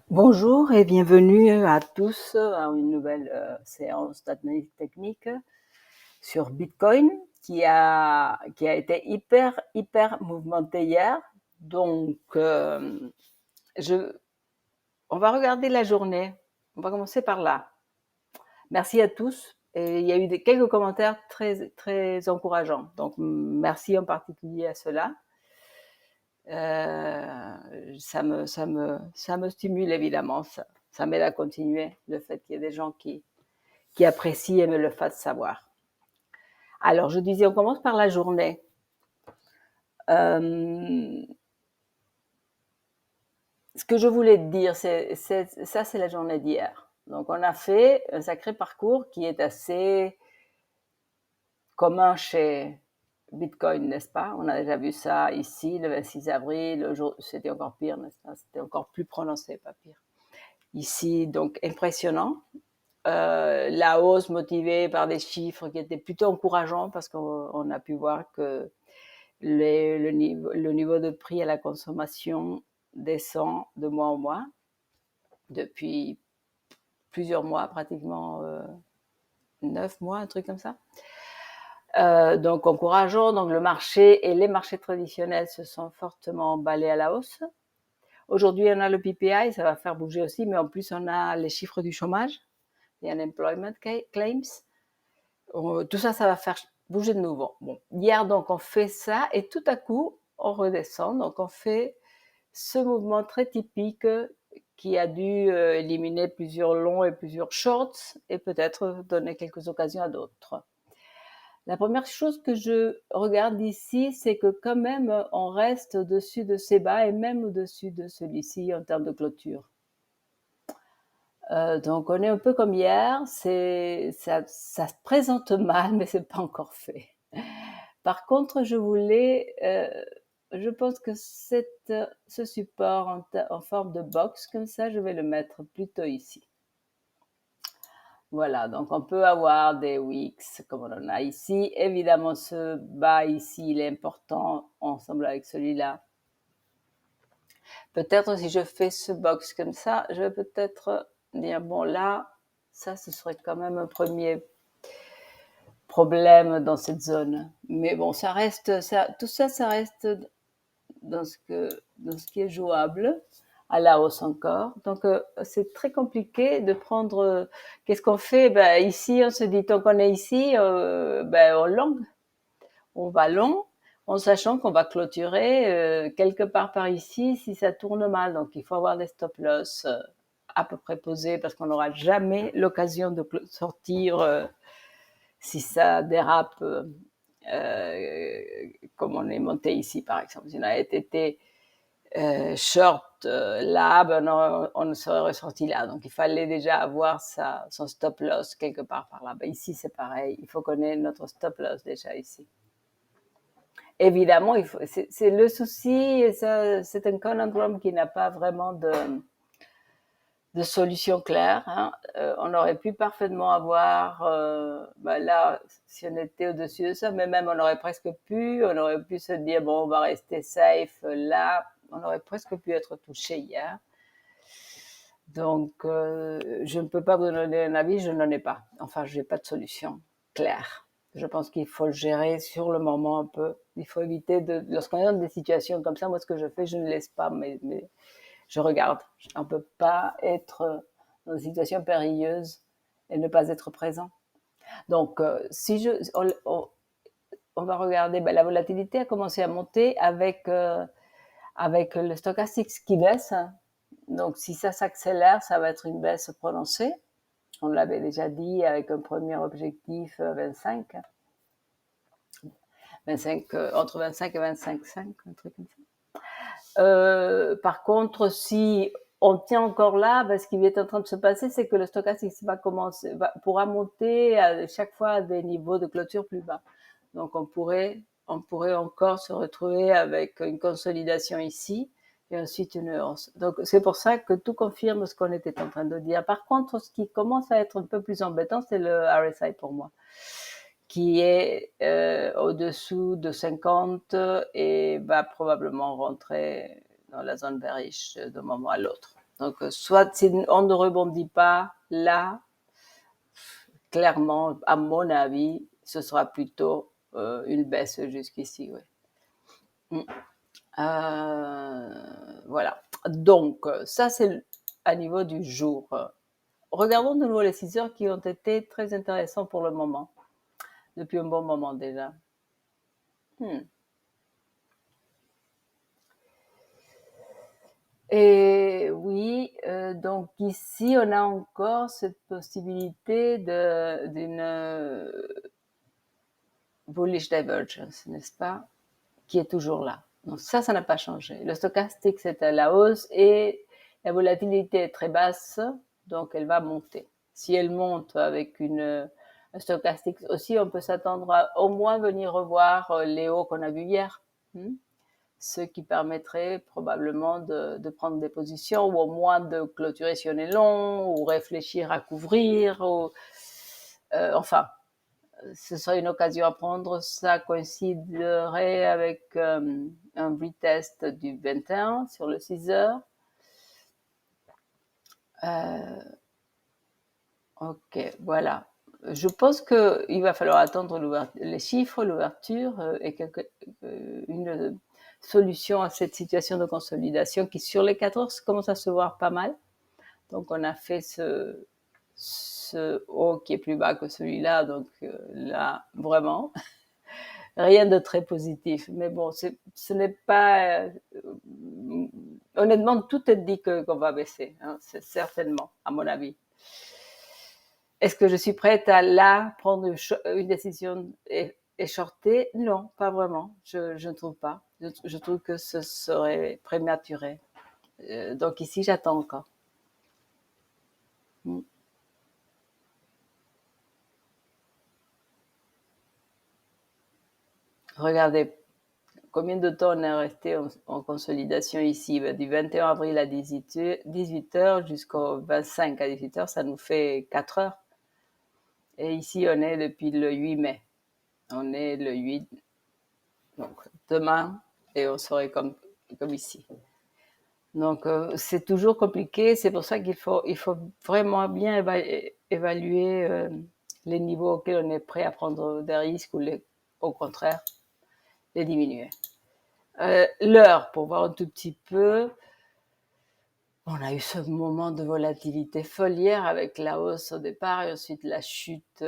Bonjour et bienvenue à tous à une nouvelle séance d'analyse technique sur Bitcoin qui a été hyper mouvementée hier. Donc, on va regarder la journée. On va commencer par là. Merci à tous. Et il y a eu quelques commentaires très encourageants. Donc, merci en particulier à ceux-là. Ça me stimule évidemment, ça m'aide à continuer, le fait qu'il y ait des gens qui apprécient et me le fassent savoir. Alors, je disais, on commence par la journée. Ce que je voulais te dire, ça, c'est la journée d'hier. Donc, on a fait un sacré parcours qui est assez commun chez Bitcoin, n'est-ce pas? On a déjà vu ça ici, le 26 avril, le jour, c'était encore pire, n'est-ce pas? C'était encore plus prononcé, pas pire. Ici, donc impressionnant. La hausse motivée par des chiffres qui étaient plutôt encourageants parce qu'on a pu voir que le niveau de prix à la consommation descend de mois en mois depuis plusieurs mois, pratiquement 9 mois, un truc comme ça. Donc encourageant, donc le marché et les marchés traditionnels se sont fortement emballés à la hausse. Aujourd'hui, on a le PPI, ça va faire bouger aussi, mais en plus, on a les chiffres du chômage, les unemployment claims. Tout ça, ça va faire bouger de nouveau. Bon, hier, donc, on fait ça et tout à coup, on redescend. Donc, on fait ce mouvement très typique qui a dû éliminer plusieurs longs et plusieurs shorts et peut-être donner quelques occasions à d'autres. La première chose que je regarde ici, c'est que quand même, on reste au-dessus de ces bas et même au-dessus de celui-ci en termes de clôture. Donc on est un peu comme hier, ça se présente mal, mais c'est pas encore fait. Par contre, je pense que ce support en forme de box comme ça, je vais le mettre plutôt ici. Voilà, donc on peut avoir des wicks comme on en a ici. Évidemment, ce bas ici, il est important ensemble avec celui-là. Peut-être si je fais ce box comme ça, je vais peut-être dire, bon là, ça, ce serait quand même un premier problème dans cette zone. Mais bon, tout ça, ça reste dans ce qui est jouable, à la hausse encore. Donc, c'est très compliqué de prendre. Qu'est-ce qu'on fait? Ben, ici, on se dit, tant qu'on est ici, ben, on va long, en sachant qu'on va clôturer quelque part par ici si ça tourne mal. Donc, il faut avoir des stop-loss à peu près posés parce qu'on n'aura jamais l'occasion de sortir si ça dérape comme on est monté ici, par exemple. Si on avait été short là, ben on ne serait ressorti là. Donc, il fallait déjà avoir son stop-loss quelque part par là. Ben, ici, c'est pareil. Il faut connaître notre stop-loss déjà ici. Évidemment, c'est le souci, c'est un conundrum qui n'a pas vraiment de solution claire. Hein. On aurait pu parfaitement avoir, là, si on était au-dessus de ça, mais même on aurait presque on aurait pu se dire, bon, on va rester safe là. On aurait presque pu être touché hier. Donc, je ne peux pas vous donner un avis, je n'en ai pas. Enfin, je n'ai pas de solution claire. Je pense qu'il faut le gérer sur le moment un peu. Il faut éviter lorsqu'on est dans des situations comme ça, moi, ce que je fais, je ne laisse pas, mais je regarde. On ne peut pas être dans une situation périlleuse et ne pas être présent. Donc, on va regarder, la volatilité a commencé à monter avec le stochastique qui baisse. Donc, si ça s'accélère, ça va être une baisse prononcée. On l'avait déjà dit avec un premier objectif 25. Entre 25 et 25,5, un truc comme ça. Par contre, si on tient encore là, ce qui est en train de se passer, c'est que le stochastique pourra monter à chaque fois à des niveaux de clôture plus bas. Donc, on pourrait encore se retrouver avec une consolidation ici et ensuite une hausse. Donc, c'est pour ça que tout confirme ce qu'on était en train de dire. Par contre, ce qui commence à être un peu plus embêtant, c'est le RSI pour moi, qui est au-dessous de 50 et va probablement rentrer dans la zone bearish d'un moment à l'autre. Donc, soit si on ne rebondit pas là, clairement, à mon avis, ce sera plutôt une baisse jusqu'ici. Ouais. Voilà. Donc, ça, c'est à niveau du jour. Regardons de nouveau les 6 heures qui ont été très intéressants pour le moment, depuis un bon moment déjà. Et oui, donc ici, on a encore cette possibilité d'une bullish divergence, n'est-ce pas, qui est toujours là. Donc ça n'a pas changé. Le stochastique, c'est à la hausse et la volatilité est très basse, donc elle va monter. Si elle monte avec un stochastique aussi, on peut s'attendre à au moins venir revoir les hauts qu'on a vus hier. Ce qui permettrait probablement de prendre des positions ou au moins de clôturer si on est long ou réfléchir à couvrir. Enfin, ce serait une occasion à prendre. Ça coïnciderait avec un retest du 21 sur le 6 heures. Ok, voilà. Je pense qu'il va falloir attendre les chiffres, l'ouverture et une solution à cette situation de consolidation qui, sur les 4 heures, commence à se voir pas mal. Donc, on a fait ce haut qui est plus bas que celui-là. Donc, là, vraiment, rien de très positif. Mais bon, ce n'est pas... honnêtement, tout indique qu'on va baisser. Hein, c'est certainement, à mon avis. Est-ce que je suis prête à là prendre une décision et shorter? Non, pas vraiment. Je ne trouve pas. Je trouve que ce serait prématuré. Donc ici, j'attends encore. Regardez, combien de temps on est resté en consolidation ici? Du 21 avril à 18 heures jusqu'au 25 à 18 heures, ça nous fait 4 heures. Et ici, on est depuis le 8 mai. On est le 8, donc demain, et on serait comme ici. Donc, c'est toujours compliqué. C'est pour ça qu'il faut vraiment bien évaluer les niveaux auxquels on est prêt à prendre des risques ou au contraire, les diminuer. L'heure, pour voir un tout petit peu, on a eu ce moment de volatilité folle hier avec la hausse au départ et ensuite la chute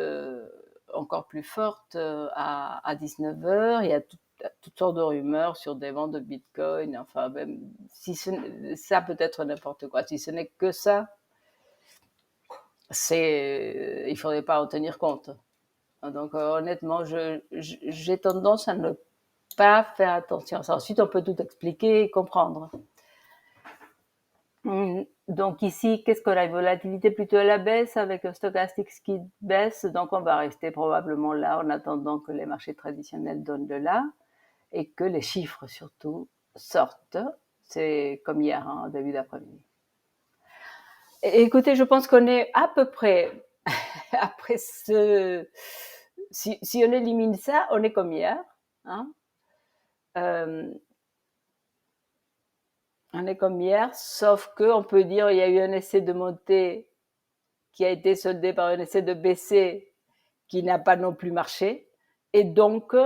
encore plus forte à 19 heures. Il y a toutes sortes de rumeurs sur des ventes de Bitcoin. Enfin, même si ça peut être n'importe quoi. Si ce n'est que ça, il ne faudrait pas en tenir compte. Donc, honnêtement, j'ai tendance à ne pas faire attention. Ensuite, on peut tout expliquer et comprendre. Donc ici, qu'est-ce qu'on a? Une volatilité plutôt à la baisse avec un stochastique qui baisse. Donc on va rester probablement là en attendant que les marchés traditionnels donnent de là et que les chiffres surtout sortent. C'est comme hier, en début d'après-midi. Écoutez, je pense qu'on est à peu près après si on élimine ça, on est comme hier. Hein. On est comme hier, sauf qu'on peut dire qu'il y a eu un essai de montée qui a été soldé par un essai de baisser qui n'a pas non plus marché. Et donc,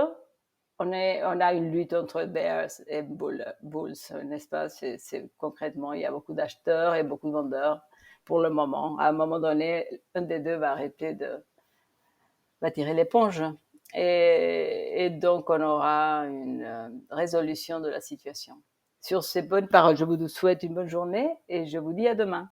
on a une lutte entre bears et bulls, n'est-ce pas? Concrètement, il y a beaucoup d'acheteurs et beaucoup de vendeurs pour le moment. À un moment donné, un des deux va tirer l'éponge. Et donc, on aura une résolution de la situation. Sur ces bonnes paroles, je vous souhaite une bonne journée et je vous dis à demain.